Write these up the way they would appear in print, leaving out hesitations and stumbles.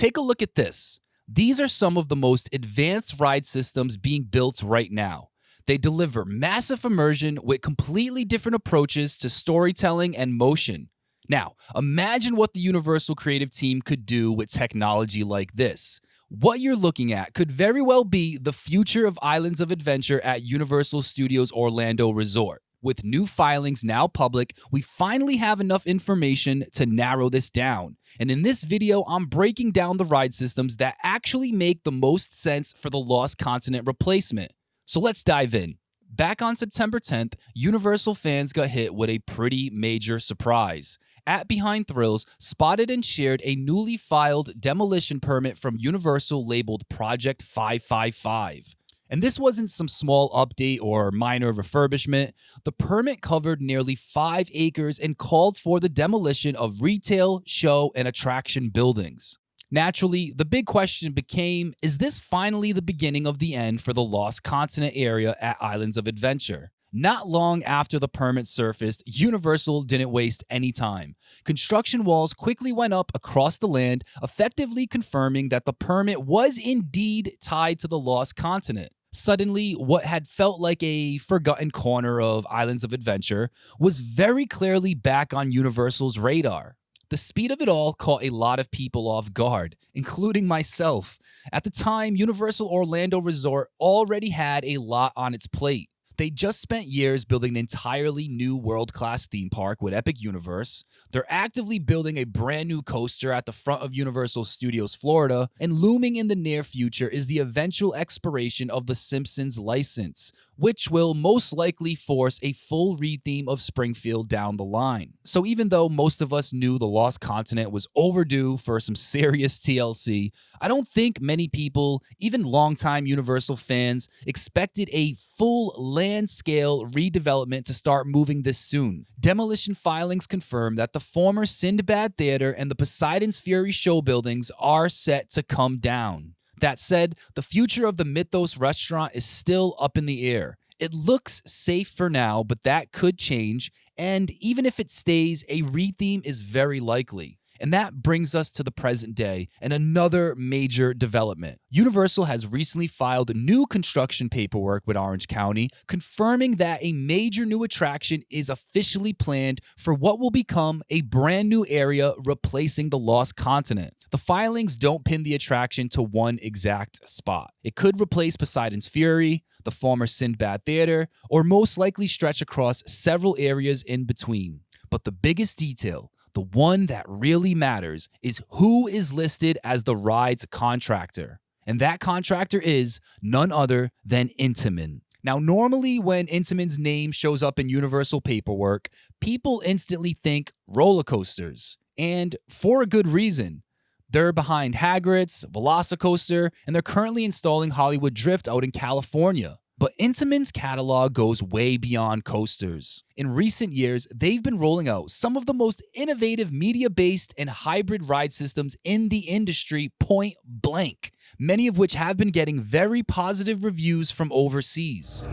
take a look at this. These are some of the most advanced ride systems being built right now. They deliver massive immersion with completely different approaches to storytelling and motion. Now, imagine what the Universal creative team could do with technology like this. What you're looking at could very well be the future of Islands of Adventure at Universal Studios Orlando Resort. With new filings now public, we finally have enough information to narrow this down. And in this video, I'm breaking down the ride systems that actually make the most sense for the Lost Continent replacement. So let's dive in. Back on September 10th, Universal fans got hit with a pretty major surprise. At Behind Thrills spotted and shared a newly filed demolition permit from Universal labeled Project 555. And this wasn't some small update or minor refurbishment. The permit covered nearly 5 acres and called for the demolition of retail, show, and attraction buildings. Naturally, the big question became, is this finally the beginning of the end for the Lost Continent area at Islands of Adventure? Not long after the permit surfaced, Universal didn't waste any time. Construction walls quickly went up across the land, effectively confirming that the permit was indeed tied to the Lost Continent. Suddenly, what had felt like a forgotten corner of Islands of Adventure was very clearly back on Universal's radar. The speed of it all caught a lot of people off guard, including myself. At the time, Universal Orlando Resort already had a lot on its plate. They just spent years building an entirely new world-class theme park with Epic Universe. They're actively building a brand new coaster at the front of Universal Studios Florida, and looming in the near future is the eventual expiration of the Simpsons license, which will most likely force a full retheme of Springfield down the line. So even though most of us knew the Lost Continent was overdue for some serious TLC, I don't think many people, even longtime Universal fans, expected a full land-scale redevelopment to start moving this soon. Demolition filings confirm that the former Sinbad Theater and the Poseidon's Fury show buildings are set to come down. That said, the future of the Mythos restaurant is still up in the air. It looks safe for now, but that could change, and even if it stays, a retheme is very likely. And that brings us to the present day and another major development. Universal has recently filed new construction paperwork with Orange County, confirming that a major new attraction is officially planned for what will become a brand new area replacing the Lost Continent. The filings don't pin the attraction to one exact spot. It could replace Poseidon's Fury, the former Sinbad Theater, or most likely stretch across several areas in between. But the biggest detail, the one that really matters, is who is listed as the ride's contractor. And that contractor is none other than Intamin. Now, normally when Intamin's name shows up in Universal paperwork, people instantly think roller coasters. And for a good reason. They're behind Hagrid's, Velocicoaster, and they're currently installing Hollywood Drift out in California. But Intamin's catalog goes way beyond coasters. In recent years, they've been rolling out some of the most innovative media-based and hybrid ride systems in the industry point blank, many of which have been getting very positive reviews from overseas.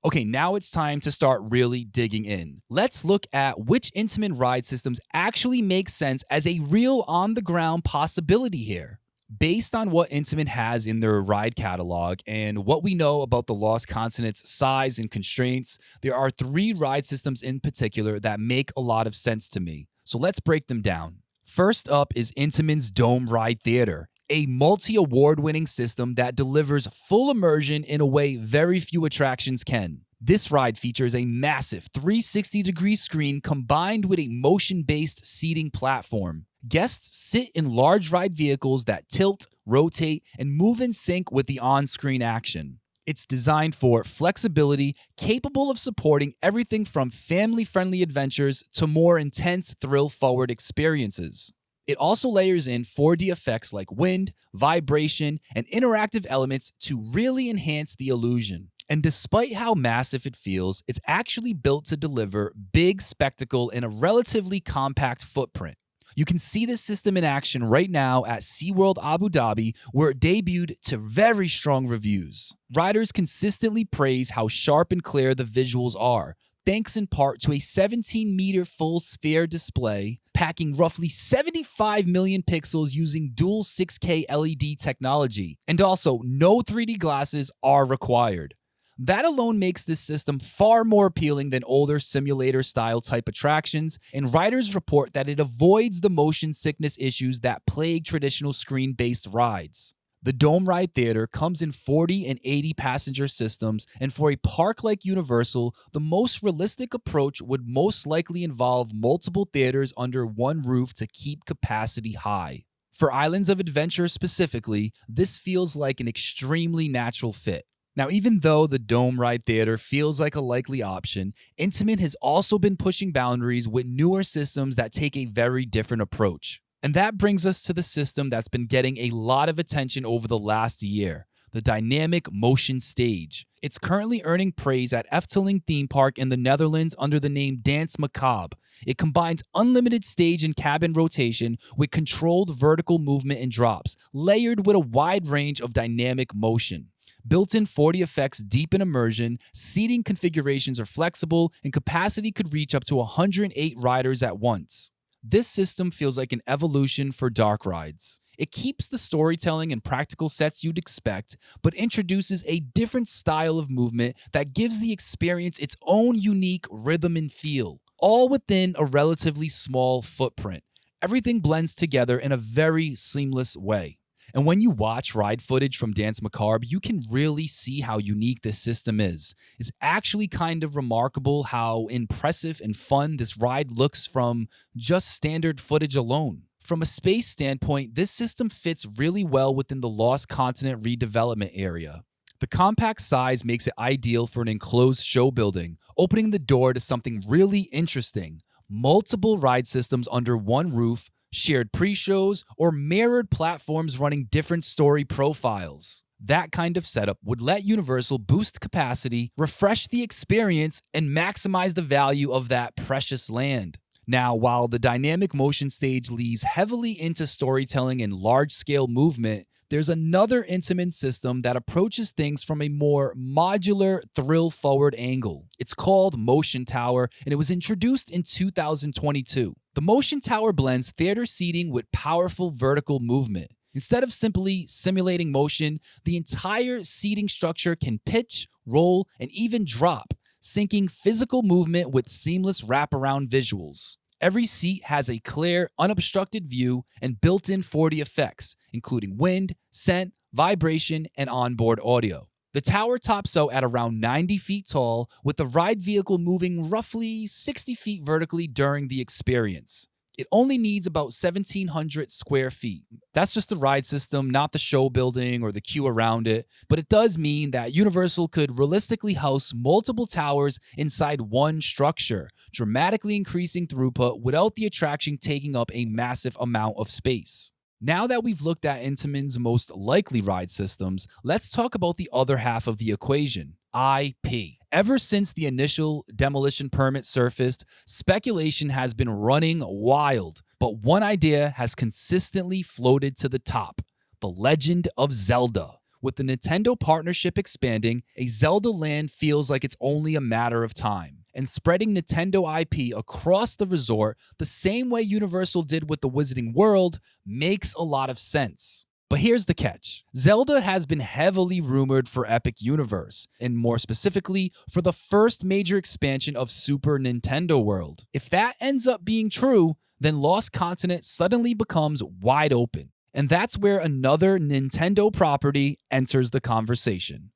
Okay, now it's time to start really digging in. Let's look at which Intamin ride systems actually make sense as a real on-the-ground possibility here. Based on what Intamin has in their ride catalog and what we know about the Lost Continent's size and constraints, there are 3 ride systems in particular that make a lot of sense to me. So let's break them down. First up is Intamin's Dome Ride Theater, a multi-award-winning system that delivers full immersion in a way very few attractions can. This ride features a massive 360-degree screen combined with a motion-based seating platform. Guests sit in large ride vehicles that tilt, rotate, and move in sync with the on-screen action. It's designed for flexibility, capable of supporting everything from family-friendly adventures to more intense thrill-forward experiences. It also layers in 4D effects like wind, vibration, and interactive elements to really enhance the illusion. And despite how massive it feels, it's actually built to deliver big spectacle in a relatively compact footprint. You can see this system in action right now at SeaWorld Abu Dhabi, where it debuted to very strong reviews. Riders consistently praise how sharp and clear the visuals are. thanks in part to a 17-meter full sphere display packing roughly 75 million pixels using dual 6K LED technology. And also, no 3D glasses are required. That alone makes this system far more appealing than older simulator-style type attractions, and writers report that it avoids the motion sickness issues that plague traditional screen-based rides. The Dome Ride Theater comes in 40 and 80 passenger systems, and for a park like Universal, the most realistic approach would most likely involve multiple theaters under one roof to keep capacity high. For Islands of Adventure specifically, this feels like an extremely natural fit. Now, even though the Dome Ride Theater feels like a likely option, Intamin has also been pushing boundaries with newer systems that take a very different approach. And that brings us to the system that's been getting a lot of attention over the last year, the Dynamic Motion Stage. It's currently earning praise at Efteling theme park in the Netherlands under the name Dance Macabre. It combines unlimited stage and cabin rotation with controlled vertical movement and drops, layered with a wide range of dynamic motion. Built-in 4D effects deepen immersion, seating configurations are flexible, and capacity could reach up to 108 riders at once. This system feels like an evolution for dark rides. It keeps the storytelling and practical sets you'd expect, but introduces a different style of movement that gives the experience its own unique rhythm and feel, all within a relatively small footprint. Everything blends together in a very seamless way. And when you watch ride footage from Dance Macabre, you can really see how unique this system is. It's actually kind of remarkable how impressive and fun this ride looks from just standard footage alone. From a space standpoint, this system fits really well within the Lost Continent redevelopment area. The compact size makes it ideal for an enclosed show building, opening the door to something really interesting: multiple ride systems under one roof, shared pre-shows, or mirrored platforms running different story profiles. That kind of setup would let Universal boost capacity, refresh the experience, and maximize the value of that precious land. Now, while the Dynamic Motion Stage leaves heavily into storytelling and large-scale movement, there's another Intamin system that approaches things from a more modular, thrill-forward angle. It's called Motion Tower, and it was introduced in 2022. The Motion Tower blends theater seating with powerful vertical movement. Instead of simply simulating motion, the entire seating structure can pitch, roll, and even drop, syncing physical movement with seamless wraparound visuals. Every seat has a clear, unobstructed view and built-in 4D effects, including wind, scent, vibration, and onboard audio. The tower tops out at around 90 feet tall, with the ride vehicle moving roughly 60 feet vertically during the experience. It only needs about 1,700 square feet. That's just the ride system, not the show building or the queue around it. But it does mean that Universal could realistically house multiple towers inside one structure, dramatically increasing throughput without the attraction taking up a massive amount of space. Now that we've looked at Intamin's most likely ride systems, let's talk about the other half of the equation: IP. Ever since the initial demolition permit surfaced, speculation has been running wild, but one idea has consistently floated to the top: The Legend of Zelda. With the Nintendo partnership expanding, a Zelda land feels like it's only a matter of time. And spreading Nintendo IP across the resort the same way Universal did with the Wizarding World makes a lot of sense. But here's the catch. Zelda has been heavily rumored for Epic Universe, and more specifically, for the first major expansion of Super Nintendo World. If that ends up being true, then Lost Continent suddenly becomes wide open. And that's where another Nintendo property enters the conversation: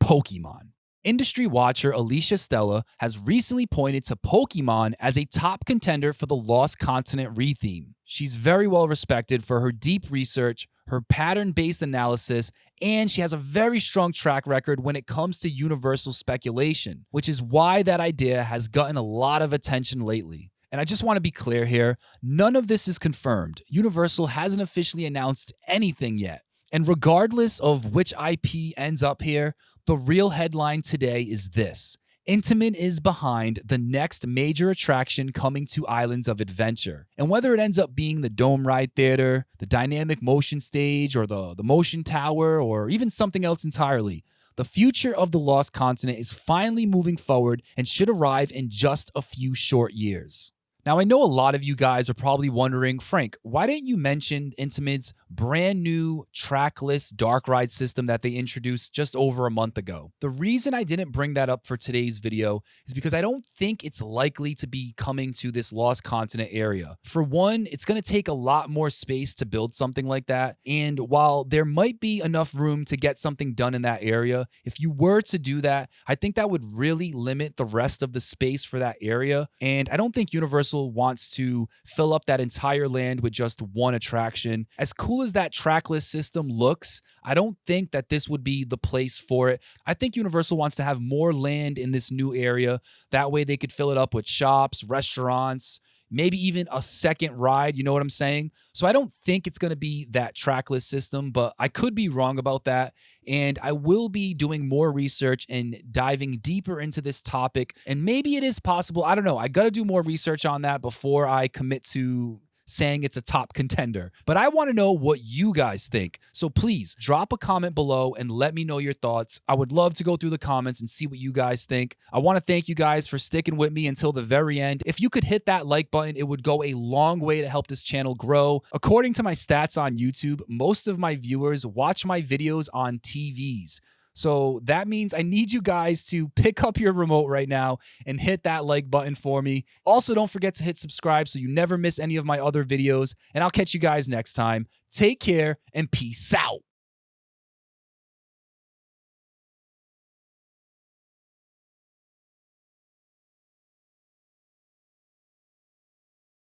Pokemon. Industry watcher Alicia Stella has recently pointed to Pokemon as a top contender for the Lost Continent retheme. She's very well respected for her deep research, her pattern-based analysis, and she has a very strong track record when it comes to Universal speculation, which is why that idea has gotten a lot of attention lately. And I just want to be clear here, none of this is confirmed. Universal hasn't officially announced anything yet. And regardless of which IP ends up here, the real headline today is this: Intamin is behind the next major attraction coming to Islands of Adventure. And whether it ends up being the Dome Ride Theater, the Dynamic Motion Stage, or the Motion Tower, or even something else entirely, The future of the lost continent is finally moving forward and should arrive in just a few short years. Now, I know a lot of you guys are probably wondering, Frank, why didn't you mention Intamin's brand new trackless dark ride system that they introduced just over a month ago? The reason I didn't bring that up for today's video is because I don't think it's likely to be coming to this lost continent area. For one, it's going to take a lot more space to build something like that. And while there might be enough room to get something done in that area, if you were to do that, I think that would really limit the rest of the space for that area. And I don't think Universal wants to fill up that entire land with just one attraction. As cool as that trackless system looks, I don't think that this would be the place for it. I think Universal wants to have more land in this new area. That way they could fill it up with shops, restaurants, maybe even a second ride, you know what I'm saying? So I don't think it's going to be that trackless system, but I could be wrong about that. And I will be doing more research and diving deeper into this topic. And maybe it is possible. I don't know. I got to do more research on that before I commit to saying it's a top contender. But I want to know what you guys think. So please drop a comment below and let me know your thoughts. I would love to go through the comments and see what you guys think. I want to thank you guys for sticking with me until the very end. If you could hit that like button, it would go a long way to help this channel grow. According to my stats on YouTube, most of my viewers watch my videos on TVs. So that means I need you guys to pick up your remote right now and hit that like button for me. Also, don't forget to hit subscribe so you never miss any of my other videos. And I'll catch you guys next time. Take care and peace out.